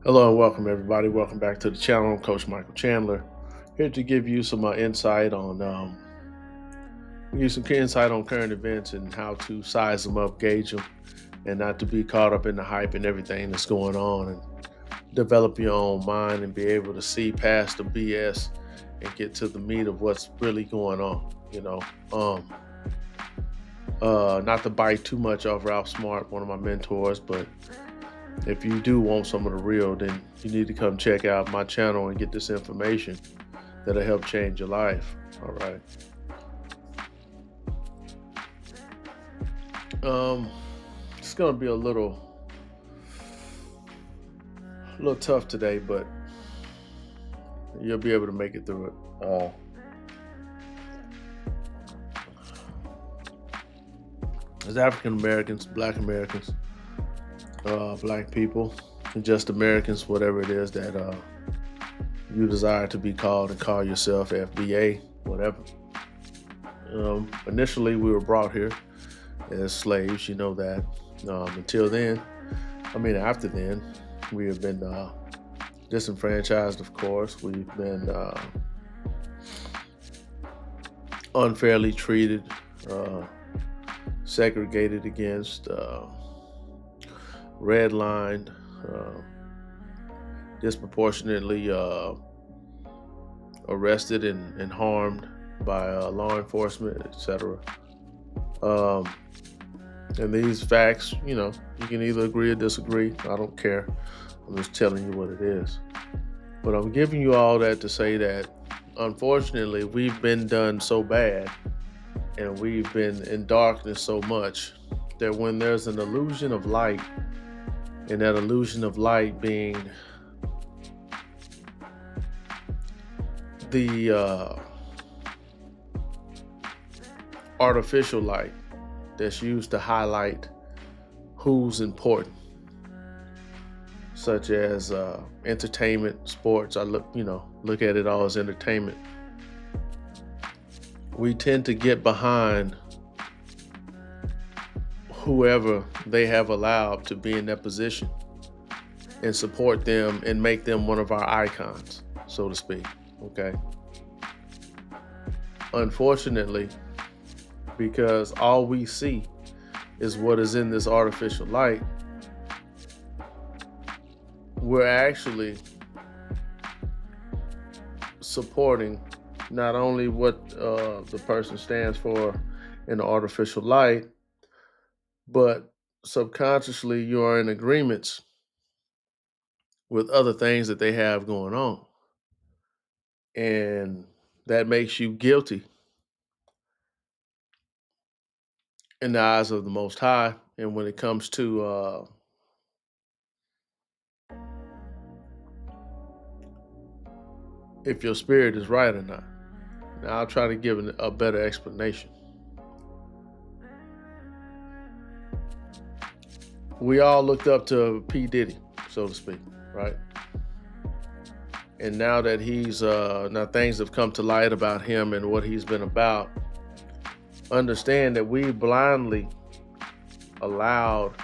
Hello and welcome, everybody. Welcome back to the channel. I'm Coach Michael Chandler, here to give you some insight on current events and how to size them up, gauge them, and not to be caught up in the hype and everything that's going on, and develop your own mind and be able to see past the BS and get to the meat of what's really going on. Um, not to bite too much off Ralph Smart, one of my mentors, but if you do want some of the real, then you need to come check out my channel and get this information that'll help change your life. All right. Um, it's gonna be a little tough today, but you'll be able to make it through it. As African Americans, Black Americans, Black people, and just Americans, whatever it is that you desire to be called, and call yourself FBA, whatever. Initially, we were brought here as slaves, you know that. Until then, after then, we have been disenfranchised, of course. We've been unfairly treated, segregated against, redlined, disproportionately arrested and harmed by law enforcement, etc. Um, and these facts, you can either agree or disagree. I don't care. I'm just telling you what it is. But I'm giving you all that to say that, unfortunately, we've been done so bad and we've been in darkness so much that when there's an illusion of light, and that illusion of light being the artificial light that's used to highlight who's important, such as entertainment, sports. I look at it all as entertainment. We tend to get behind whoever they have allowed to be in that position and support them and make them one of our icons, so to speak. Okay. Unfortunately, because all we see is what is in this artificial light, we're actually supporting not only what the person stands for in the artificial light, but subconsciously you are in agreements with other things that they have going on. And that makes you guilty in the eyes of the Most High. And when it comes to if your spirit is right or not. Now, I'll try to give a better explanation. We all looked up to P. Diddy, so to speak, right? And now that now things have come to light about him and what he's been about, understand that we blindly allowed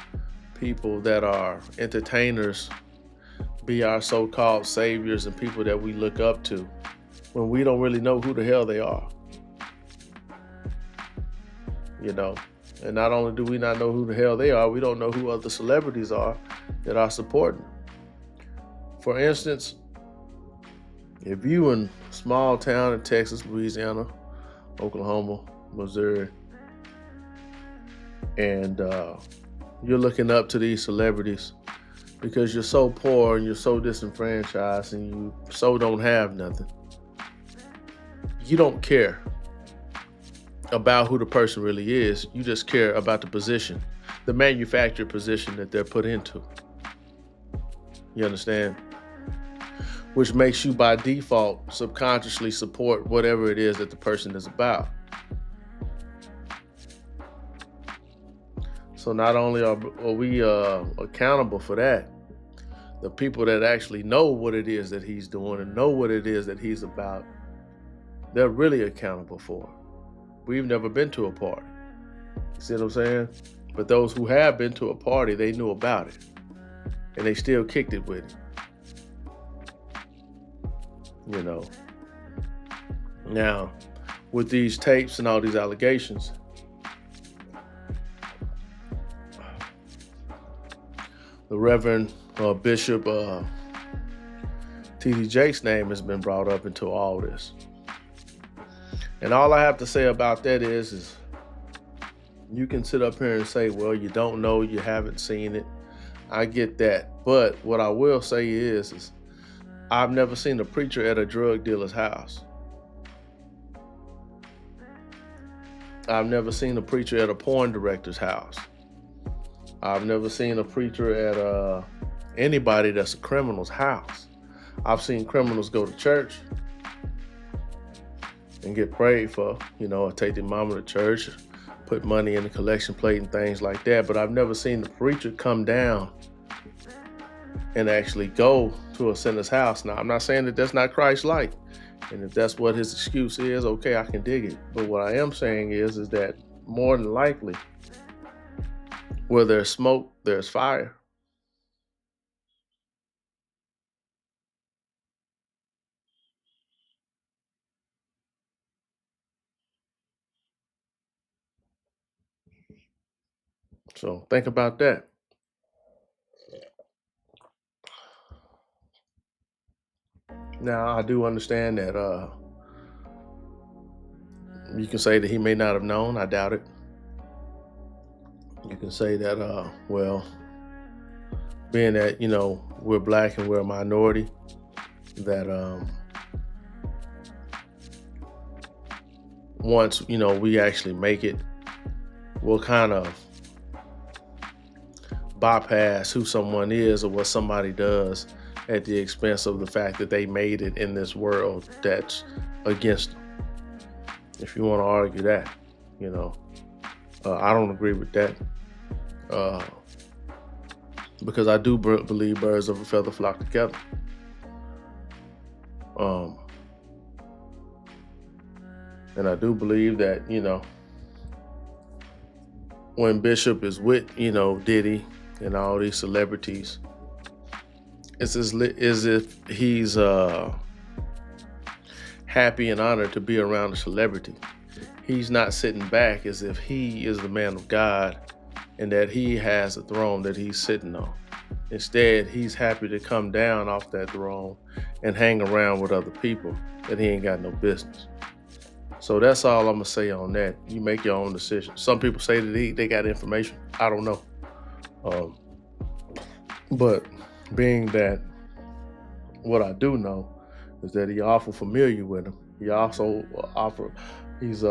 people that are entertainers be our so-called saviors and people that we look up to when we don't really know who the hell they are. And not only do we not know who the hell they are, we don't know who other celebrities are that are supporting. For instance, if you in a small town in Texas, Louisiana, Oklahoma, Missouri, and you're looking up to these celebrities because you're so poor and you're so disenfranchised and you so don't have nothing, you don't care about who the person really is. You just care about the position, the manufactured position that they're put into. You understand? Which makes you by default subconsciously support whatever it is that the person is about. So not only are we accountable for that, the people that actually know what it is that he's doing and know what it is that he's about, they're really accountable for it. We've never been to a party. See what I'm saying? But those who have been to a party, they knew about it. And they still kicked it with it. you know. Now, with these tapes and all these allegations, the Reverend Bishop T.D. Jakes' name has been brought up into all this. And all I have to say about that is you can sit up here and say, well, you don't know, you haven't seen it. I get that. But what I will say is I've never seen a preacher at a drug dealer's house. I've never seen a preacher at a porn director's house. I've never seen a preacher at anybody that's a criminal's house. I've seen criminals go to church and get prayed for, or take their mama to church, put money in the collection plate and things like that. But I've never seen the preacher come down and actually go to a sinner's house. Now, I'm not saying that that's not Christ-like. And if that's what his excuse is, okay, I can dig it. But what I am saying is that more than likely, where there's smoke, there's fire. So think about that. Now, I do understand that you can say that he may not have known. I doubt it. You can say that, well, being that, we're black and we're a minority, that once, we actually make it, we'll kind of bypass who someone is or what somebody does at the expense of the fact that they made it in this world that's against them. If you want to argue that, I don't agree with that. Because I do believe birds of a feather flock together. And I do believe that, when Bishop is with, Diddy and all these celebrities, it's as if he's happy and honored to be around a celebrity. He's not sitting back as if he is the man of God and that he has a throne that he's sitting on. Instead, he's happy to come down off that throne and hang around with other people that he ain't got no business. So that's all I'm gonna say on that. You make your own decision. Some people say that they got information. I don't know. But being that what I do know is that he's awful familiar with him. He also he's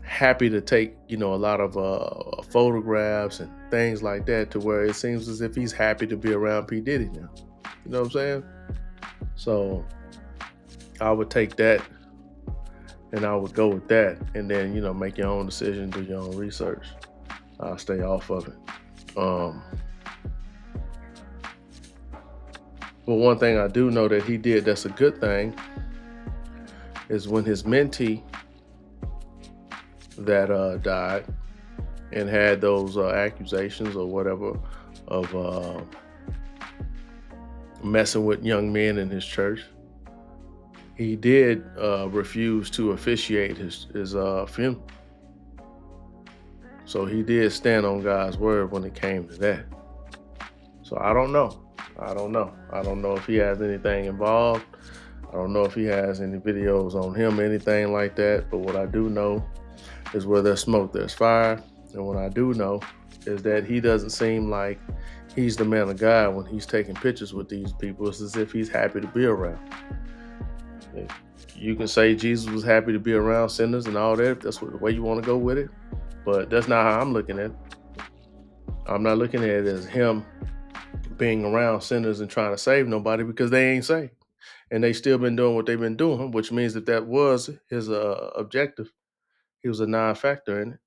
happy to take, a lot of photographs and things like that, to where it seems as if he's happy to be around P. Diddy now. You know what I'm saying? So I would take that and I would go with that, and then, make your own decision, do your own research. I'll stay off of it. But one thing I do know that he did that's a good thing is when his mentee that died and had those accusations or whatever of messing with young men in his church, he did refuse to officiate his funeral. So he did stand on God's word when it came to that. So I don't know. I don't know if he has anything involved. I don't know if he has any videos on him, anything like that. But what I do know is where there's smoke, there's fire. And what I do know is that he doesn't seem like he's the man of God when he's taking pictures with these people. It's as if he's happy to be around. You can say Jesus was happy to be around sinners and all that, if that's the way you want to go with it. But that's not how I'm looking at it. I'm not looking at it as him being around sinners and trying to save nobody, because they ain't saved. And they still been doing what they've been doing, which means that was his objective, he was a non-factor in it.